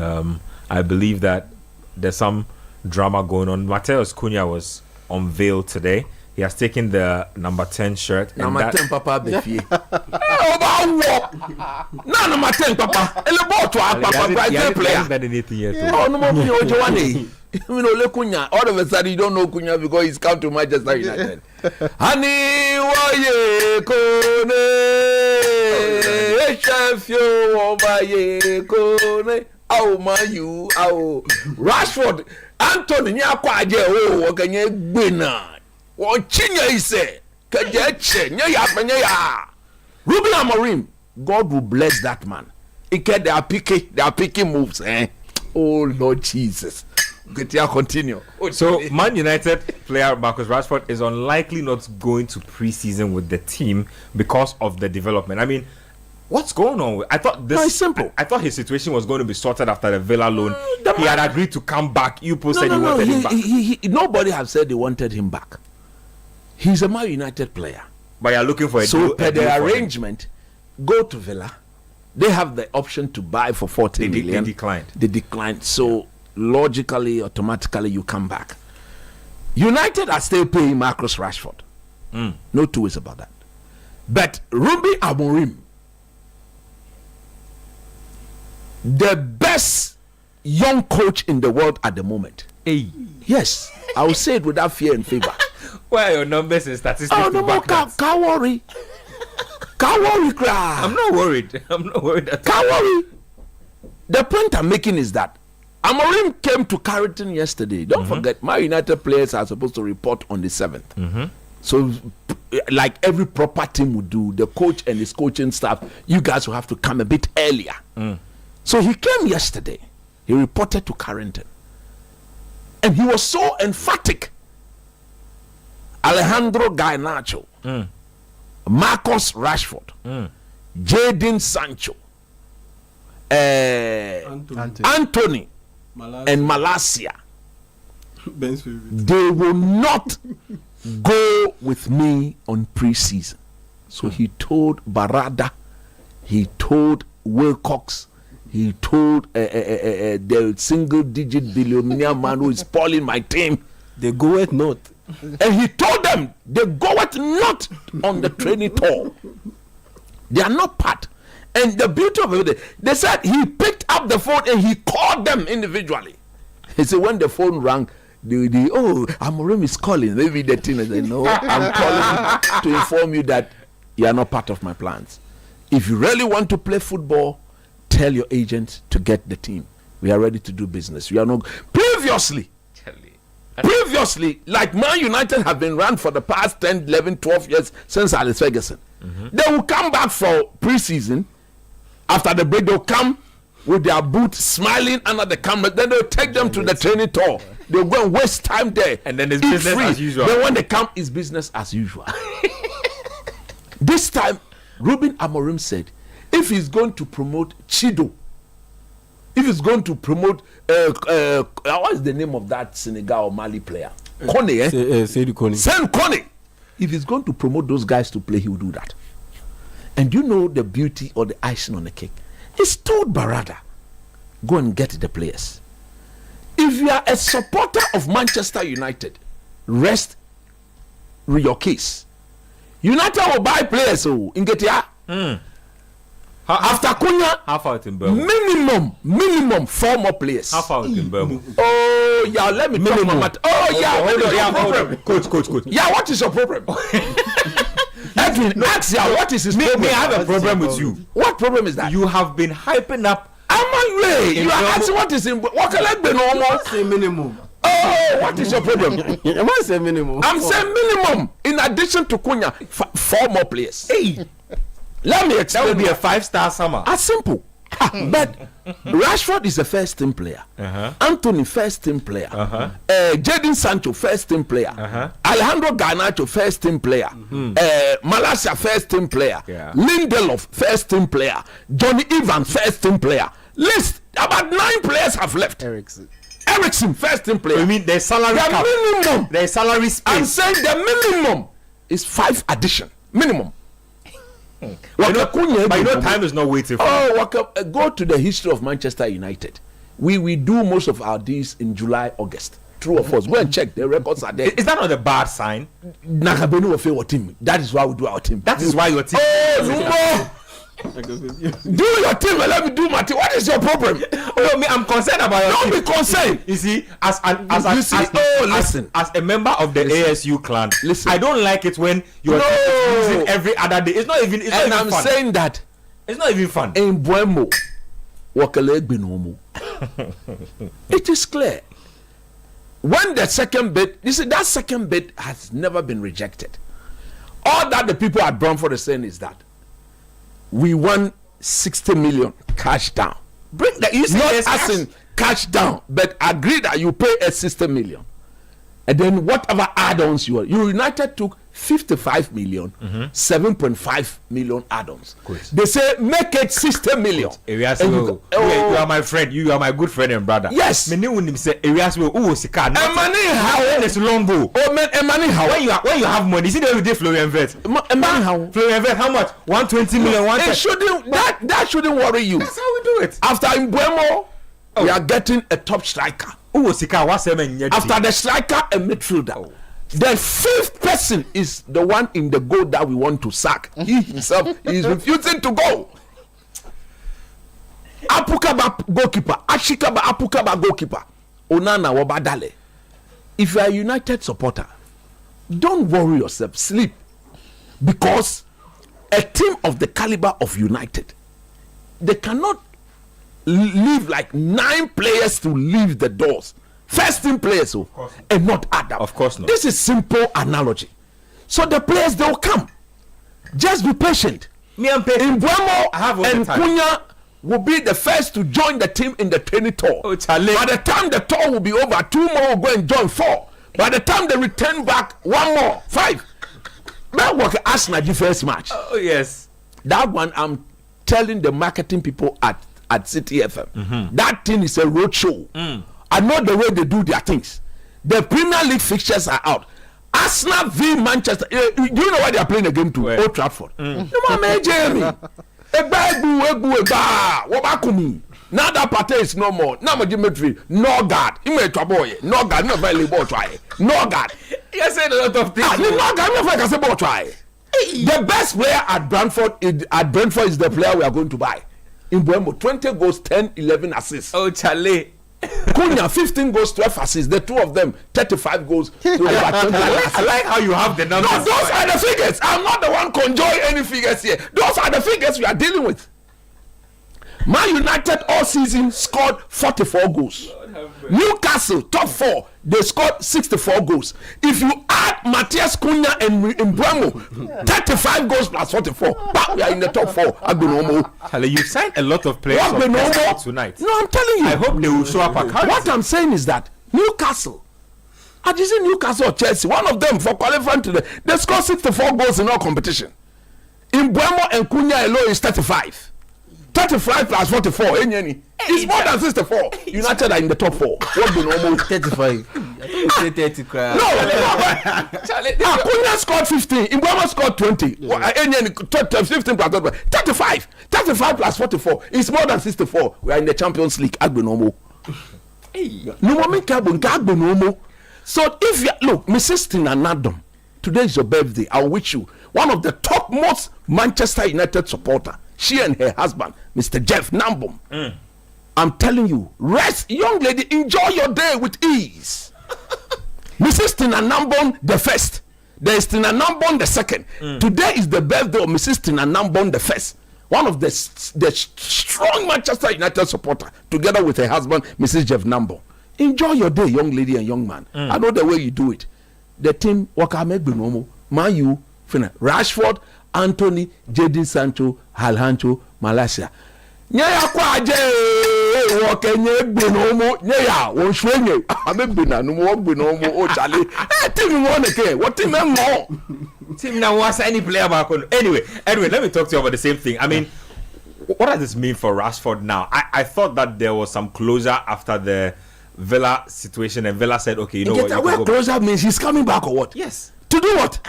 I believe that there's some drama going on. Mateus Cunha was unveiled today. He has taken the number 10 shirt. Number 10, Papa, Befi. No, number 10, Papa. Ele bought to our Papa, player. Oh, no more, Joanne. You know, Cunha. All of a sudden, you don't know Cunha because he's come to Manchester United. Honey, why kone? Chef, you kone. Oh, my, you, oh, Rashford, Anthony, Nyakwaje, oh, Wakanye Bina. What Cunha is say? Ruben Amorim, God will bless that man. They are picking moves, eh? Oh Lord Jesus. Continue. So Man United player Marcus Rashford is unlikely not going to preseason with the team because of the development. I mean, what's going on? I thought this. No, it's simple. I thought his situation was going to be sorted after the Villa loan. He had agreed to come back. You said you wanted him back. Nobody have said they wanted him back. He's a Man United player. But you're looking for a so deal. Per the arrangement, go to Villa. They have the option to buy for 40 million. They declined. So logically, automatically, you come back. United are still paying Marcus Rashford. No two ways about that. But Ruben Amorim, the best young coach in the world at the moment. Hey. Yes, I will say it without fear and favor. Where are your numbers and statistics? Oh, no more. Can't worry. Can't worry, cry. I'm not worried. Can't worry. The point I'm making is that Amorim came to Carrington yesterday. Don't forget, my United players are supposed to report on the 7th. So, like every proper team would do, the coach and his coaching staff, you guys will have to come a bit earlier. So he came yesterday. He reported to Carrington. And he was so emphatic. Alejandro Garnacho, Marcus Rashford, Jadon Sancho, Anthony, and Malacia. They will not go with me on preseason. So he told Barada, he told Wilcox, he told the single-digit billionaire man who is spoiling my team. They go it not. And he told them they go it not on the training tour. They are not part. And the beauty of it, they said he picked up the phone and he called them individually. He said when the phone rang, Amorim is calling. Maybe the team is no, I'm calling to inform you that you are not part of my plans. If you really want to play football, tell your agent to get the team. We are ready to do business. We are not previously, like Man United have been run for the past 10, 11, 12 years since Alex Ferguson. They will come back for preseason. After the break, they'll come with their boots smiling under the camera. Then they'll take them to the training tour. They'll go and waste time there. And then it's business as usual. Then when they come, it's business as usual. This time, Ruben Amorim said, if he's going to promote Chido, if he's going to promote what is the name of that Senegal or Mali player? Kone, Kone. If he's going to promote those guys to play, he will do that. And you know the beauty or the icing on the cake? He's told Barada, go and get the players. If you are a supporter of Manchester United, rest your case. United will buy players in Getia. After Cunha, how far in Birmingham? Minimum 4 more players. How far in Birmingham? Oh yeah, let me talk about. Coach. Yeah, what is your problem? Edwin, ask ya, what is his problem? I have a problem with you. What problem is that? You have been hyping up. You are asking what is in. What can I be normal? Say minimum. Oh, what is your problem? Am I saying minimum? I'm saying minimum. In addition to Cunha, 4 more players. Hey. Let me explain. That would be a 5-star summer. As simple. But Rashford is a first team player. Anthony, first team player. Jadon Sancho, first team player. Alejandro Garnacho, first team player. Malacia, first team player. Lindelof, first team player. Johnny Evans, first team player. List about 9 players have left. Ericsson, first team player. You mean their salary cap? Minimum. Their salary space. I'm saying the minimum is 5 addition. Minimum. But you know time is not waiting for go to the history of Manchester United. We do most of our deals in July, August. True or false? Go and check. The records are there. Is that not a bad sign? Nakabenu will fail our team. That is why we do our team. That is why your team. Oh, do your team and let me do my team. What is your problem? Oh, me, I'm concerned about your Don't team. be concerned. You see, as listen. as a member of the ASU clan, listen. I don't like it when you're losing every other day. It's not even. It's And not I'm even fun. saying that It's not even fun. in Buemo, Wakalegbenomo. It is clear. When the second bid, you see, that second bid has never been rejected. All that the people at Bromford are saying is that we want 60 million cash down. Bring that. You say Not there's as cash. in cash down, but agree that you pay a 60 million. And then whatever add-ons you want. United took 55 million, 7.5 million add-ons. Good. They say make it 60 million. Areas And will. You are my friend. You are my good friend and brother. Yes. Many women say areas will. Oh, sika. Money how? It's long go. Oh man, money how? When you have money, see the way they Florian Vet. Money how? Florian Vet, how much? 120 million. It shouldn't, that shouldn't worry you. That's how we do it. After Mbuemo, we are getting a top striker. Oh, sika. What's the After the striker, a midfielder. Oh. The fifth person is the one in the goal that we want to sack. He himself is refusing to go. Apukaba goalkeeper, Ashikaba Apukaba goalkeeper, Onana Wabadale. If you are a United supporter, don't worry yourself, sleep, because a team of the caliber of United, they cannot leave like 9 players to leave the doors. First team players, and not other. Of course not. This is simple analogy. So the players, they will come. Just be patient. Me and patient. Mbuemo I have all the and time. Cunha will be the first to join the team in the training tour. Oh, Charlie. By the time the tour will be over, 2 more will go and join 4. By the time they return back, 1 more, 5. That was Arsenal the first match. Oh yes. That one, I'm telling the marketing people at Citi FM. That thing is a road show. I know the way they do their things. The Premier League fixtures are out. Arsenal v Manchester. Do you know why they are playing a game to? Where? Old Trafford. You know, Jamie. Now that party is no more. Now my Dimitri, no guard. You may boy. No guard. No valuable try. No guard. You said a lot of things. No guard. No valuable try. The best player at Brentford is the player we are going to buy. In Mbuemo, 20 goals, 10, 11 assists. Oh, Charlie. Cunha, 15 goals, 12 assists. The two of them, 35 goals. I like how you have the numbers. No, those are the figures. I'm not the one conjoining any figures here. Those are the figures we are dealing with. Man United all season scored 44 goals. Newcastle, top 4, they scored 64 goals. If you add Matthias Cunha and Mbuemo, 35 goals plus 44, but we are in the top 4. Agbonomo. Charlie, you signed a lot of players tonight. No, I'm telling you. I hope they will show up at cards. What I'm saying is that Newcastle, I just say Newcastle or Chelsea, one of them for qualifying today, they scored 64 goals in all competition. Mbuemo and Cunha alone is 35. 35 plus 44, it's more than 64. United are in the top 4. What do normal? 35. I think you say 30 crap. No, Cunha scored 15. Mbuemo scored 20. 15 plus 35. 35 plus 44 is more than 64. We are in the Champions League. Agbonomo. So if you look, Mrs. Tina Nadom, today is your birthday. I wish you one of the topmost Manchester United supporter. She and her husband, Mr. Jeff Nambom. I'm telling you, rest, young lady, enjoy your day with ease. Mrs. Tina Nambom the first. There is Tina Nambom the second. Today is the birthday of Mrs. Tina Nambom the first. One of the strong Manchester United supporter, together with her husband, Mrs. Jeff Nambom. Enjoy your day, young lady and young man. I know the way you do it. The team, Wakame Benomo, Mayu, Rashford, Anthony, Jadon Sancho, Halhancho, Malaysia. Nyaya kwaje wokenye Benomo, nyaya wonshwenye. Ame Benanu Benomo o Charlie. Team won again. What team more? Team now was any player back on. Anyway, let me talk to you about the same thing. I mean, what does this mean for Rashford now? I thought that there was some closure after the Villa situation, and Villa said, okay, you know what? Where closure means he's coming back or what? Yes. To do what?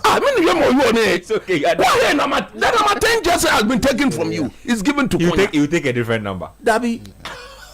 I mean, you on it. It's okay. Why number 10 jersey has been taken from you? It's given to Cunha. You take a different number. Dabi.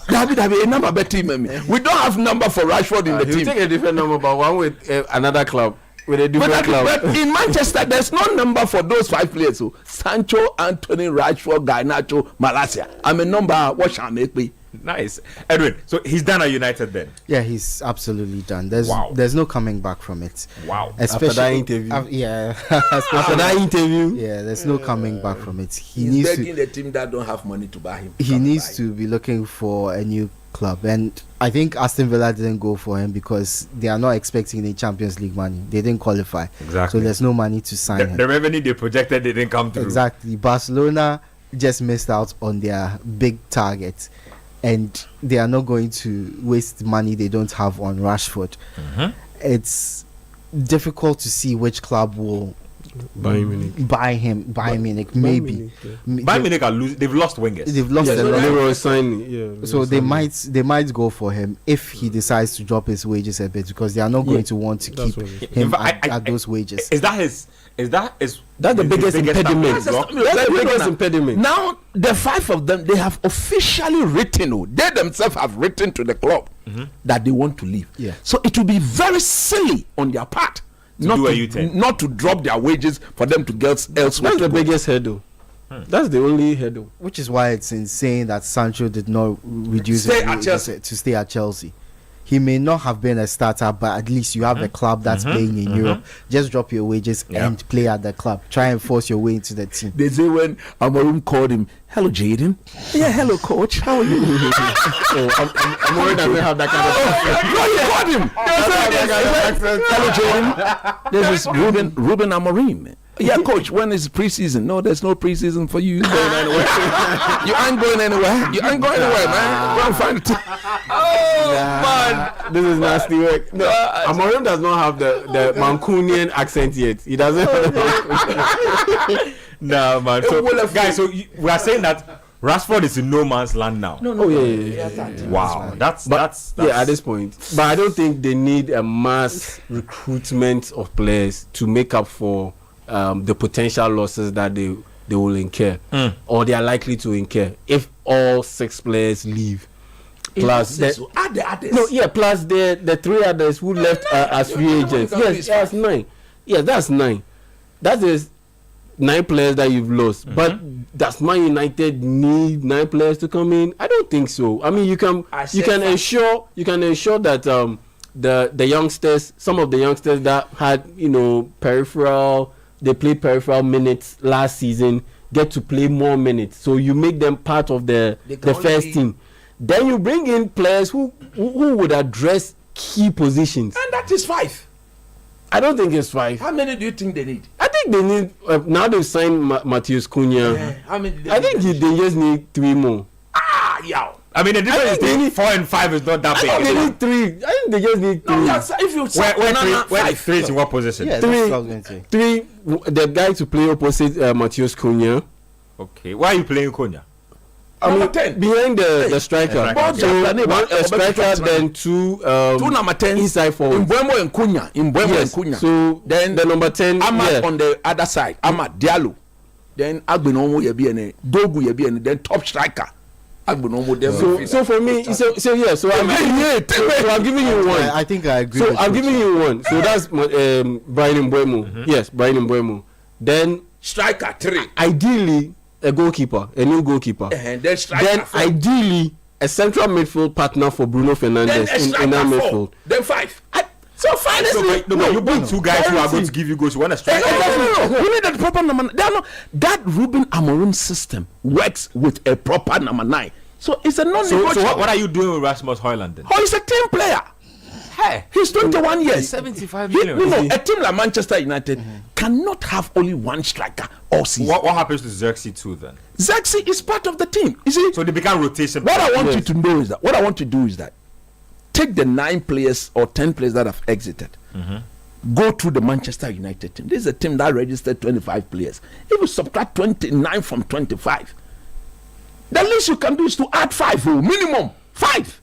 David, a number better team. We don't have number for Rashford in the team. Take a different number, but one with another club. With a different club. But in Manchester, there's no number for those 5 players. So Sancho, Anthony, Rashford, Garnacho, Malacia. I'm a number. What shall make me? Nice. Edwin, so he's done at United then? Yeah, he's absolutely done. There's no coming back from it. Wow. Especially after that interview. After that interview. Yeah, there's no coming back from it. He's begging the team that don't have money to buy him. He needs to be looking for a new club, and I think Aston Villa didn't go for him because they are not expecting the Champions League money. They didn't qualify. Exactly. So there's no money to sign him. The revenue they projected didn't come through. Exactly. Barcelona just missed out on their big target, and they are not going to waste money they don't have on Rashford. It's difficult to see which club will buy Munich, maybe. Bayern Munich are losing. They've lost wingers. They've lost a lot. They were signing. So they might go for him if he decides to drop his wages a bit, because they are not going to want to keep him at those wages. That's the biggest impediment. That's the biggest impediment. Now the 5 of them, they have officially written. They themselves have written to the club that they want to leave. Yeah. So it will be very silly on their part not to drop their wages for them to get elsewhere. That's the biggest hurdle. That's the only hurdle. Which is why it's insane that Sancho did not reduce to stay at Chelsea. He may not have been a starter, but at least you have a club that's playing in Europe. Just drop your wages and play at the club. Try and force your way into the team. They say when Amorim called him, "Hello, Jaden." Yeah, hello, coach. How are you? Amorim doesn't have that kind of No, you called him. Hello, Jaden. This is Ruben Amorim. Yeah, coach, when is preseason? No, there's no preseason for you. You going anywhere? You ain't going anywhere. You ain't going anywhere, man. Go and find it. Man, this is nasty work. No, Amorim does not have the Mancunian accent yet. He doesn't. No, man. So, guys, we are saying that Rashford is in no man's land now. No. Yeah. Wow, that's yeah, at this point. But I don't think they need a mass recruitment of players to make up for the potential losses that they will incur, or they are likely to incur if all 6 players leave. Plus the others. Plus the 3 others who left as free agents. Yes, that's 9. Yeah, that's 9. That is 9 players that you've lost. But does Man United need 9 players to come in? I don't think so. I mean, you can ensure that the youngsters, some of the youngsters that had they played peripheral minutes last season, get to play more minutes. So you make them part of the first team. Then you bring in players who would address key positions. And that is 5. I don't think it's 5. How many do you think they need? I think they need now they've signed Matheus Cunha. How many? I think they just need 3 more. Yeah. I mean, the difference is 4 and 5 is not that big. I think they need 3. I think they just need 3. No, if you where 3 is in what position? Yeah, 3. that's what I was going to say. 3. The guy to play opposite Matheus Cunha. Okay. Why are you playing Cunha? Number 10 behind the striker. So one striker, then 2 number 10 inside forward. Mbeumo and Cunha. Yes. So then the number 10 Ahmad on the other side. Ahmad Diallo. Then Agbenomo Yebiene. Dogu Yebiene. Then top striker. So for me, so I'm giving you one. I think I agree. So I'm giving you one. So that's Brian Mbeumo. Yes, Brian Mbeumo. Then striker 3. Ideally, a goalkeeper, a new goalkeeper. Then ideally, a central midfield partner for Bruno Fernandes in that midfield. Then 5. So finally, you bring 2 guys who are going to give you goals. You want to strike? No. You need a proper number 9. That Ruben Amorim system works with a proper number 9. So it's a non-negotiable. So what are you doing with Rasmus Højlund then? Oh, he's a team player. Hey, he's 21 years. 75 million. A team like Manchester United cannot have only 1 striker all season. What happens to Xerxes too then? Xerxes is part of the team. You see? So they become rotation. What I want you to know is that what I want to do is that take the 9 players or 10 players that have exited. Go through the Manchester United team. This is a team that registered 25 players. If you subtract 29 from 25, the least you can do is to add 5, minimum 5.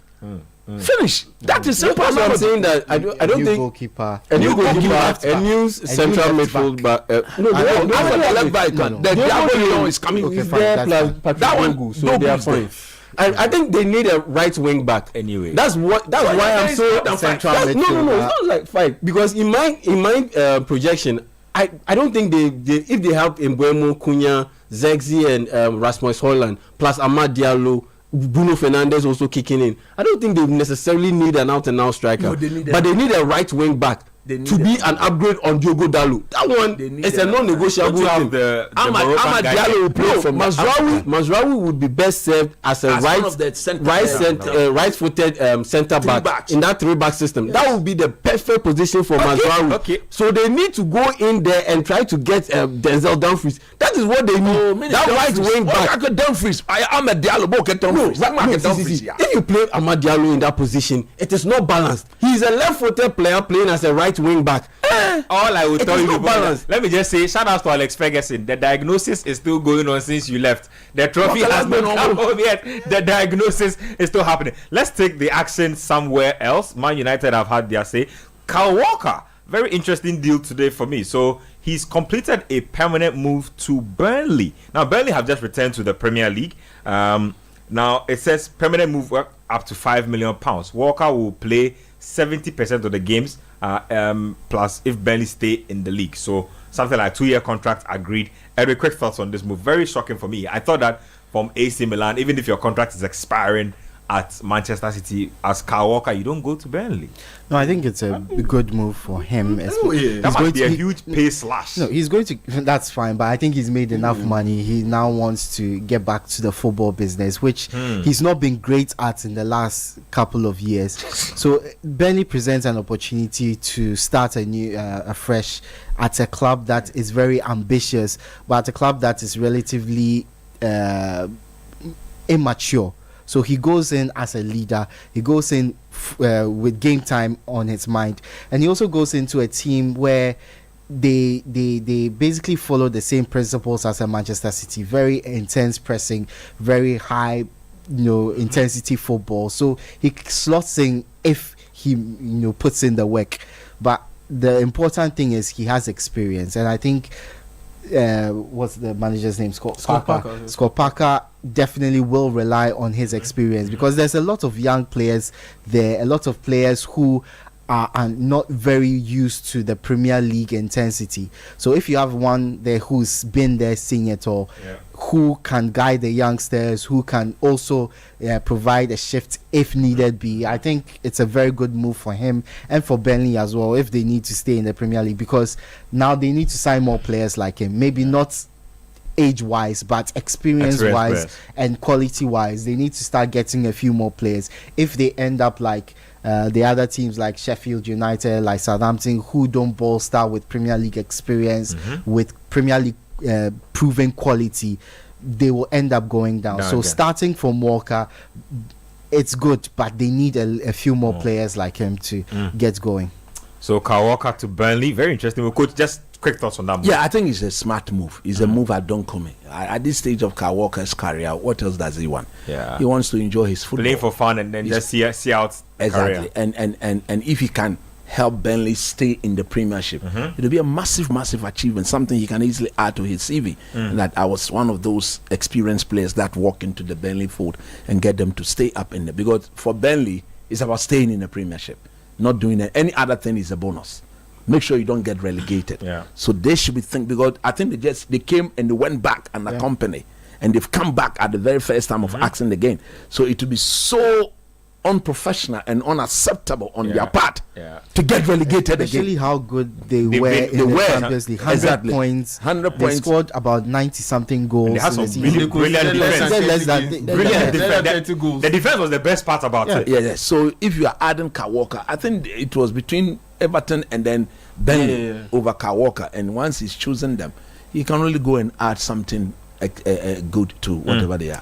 Finish. That is simple. I'm saying that I don't think goalkeeper, a new goalkeeper, a new central midfield back. The Diabo is coming. Okay, fine. That one, so they are fine. I think they need a right wing back. Anyway, that's why I'm so central no, it's not like 5 because in my projection, I don't think they if they have Mbeumo, Cunha, Zexi and Rasmus Højlund plus Amad Diallo, Bruno Fernandes also kicking in, I don't think they necessarily need an out and out striker, but they need a right wing back to be an upgrade on Diogo Dalot. That one is a non-negotiable thing. Amad Diallo will play for Mazraoui would be best served as a right-footed centre back in that 3-back system. Yes. That would be the perfect position for Mazraoui. Okay. So they need to go in there and try to get Denzel Dumfries. That is what they need. That right wing back. Dumfries. Amad Diallo. If you play Amad Diallo in that position, it is not balanced. He is a left-footed player playing as a right wing back. All I will tell you, let me just say, shout out to Alex Ferguson. The diagnosis is still going on since you left. The trophy has not come home yet. The diagnosis is still happening. Let's take the action somewhere else. Man United have had their say. Kyle Walker, very interesting deal today for me. So he's completed a permanent move to Burnley. Now Burnley have just returned to the Premier League. Now it says permanent move up to £5 million. Walker will play 70% of the games, plus if Burnley stay in the league. So something like 2-year contract agreed. Eric, quick thoughts on this move. Very shocking for me. I thought that from AC Milan, even if your contract is expiring at Manchester City as Kyle Walker, you don't go to Burnley. No, I think it's a good move for him. That must be a huge pay slash. No, he's going to. That's fine, but I think he's made enough money. He now wants to get back to the football business, which he's not been great at in the last couple of years. So Burnley presents an opportunity to start afresh at a club that is very ambitious, but at a club that is relatively immature. So he goes in as a leader. He goes in with game time on his mind, and he also goes into a team where they basically follow the same principles as a Manchester City. Very intense pressing, very high, intensity football. So he slots in if he puts in the work. But the important thing is he has experience, and I think what's the manager's name? Scott Parker definitely will rely on his experience, because there's a lot of young players there, a lot of players who are not very used to the Premier League intensity. So if you have one there who's been there, seen it all, who can guide the youngsters, who can also provide a shift if needed be, I think it's a very good move for him and for Burnley as well, if they need to stay in the Premier League, because now they need to sign more players like him. Maybe not age-wise, but experience-wise and quality-wise, they need to start getting a few more players. If they end up like the other teams like Sheffield United, like Southampton, who don't bolster with Premier League experience, with Premier League proven quality, they will end up going down. So starting from Walker, it's good, but they need a few more players like him to get going. So Kyle Walker to Burnley, very interesting. Coach, just quick thoughts on that move. Yeah, I think it's a smart move. It's a move at Donkomi. At this stage of Kyle Walker's career, what else does he want? Yeah, he wants to enjoy his football, play for fun, and then just see out exactly. Career. And if he can help Burnley stay in the Premiership, it'll be a massive achievement. Something he can easily add to his CV. That I was one of those experienced players that walk into the Burnley fold and get them to stay up in there. Because for Burnley, it's about staying in the Premiership. Not doing it. Any other thing is a bonus. Make sure you don't get relegated. So they should be thinking, because I think they came and they went back and the company, and they've come back at the very first time of asking again. So it will be so unprofessional and unacceptable on their part to get relegated especially again. how good they were in the Champions League. 100 points. 100 they points. Scored about 90-something goals. And they had some really brilliant defense. The defense was the best part about it. Yeah. So if you are adding Kyle Walker, I think it was between Everton and then Burnley over Kyle Walker. And once he's chosen them, he can really go and add something good to whatever they are.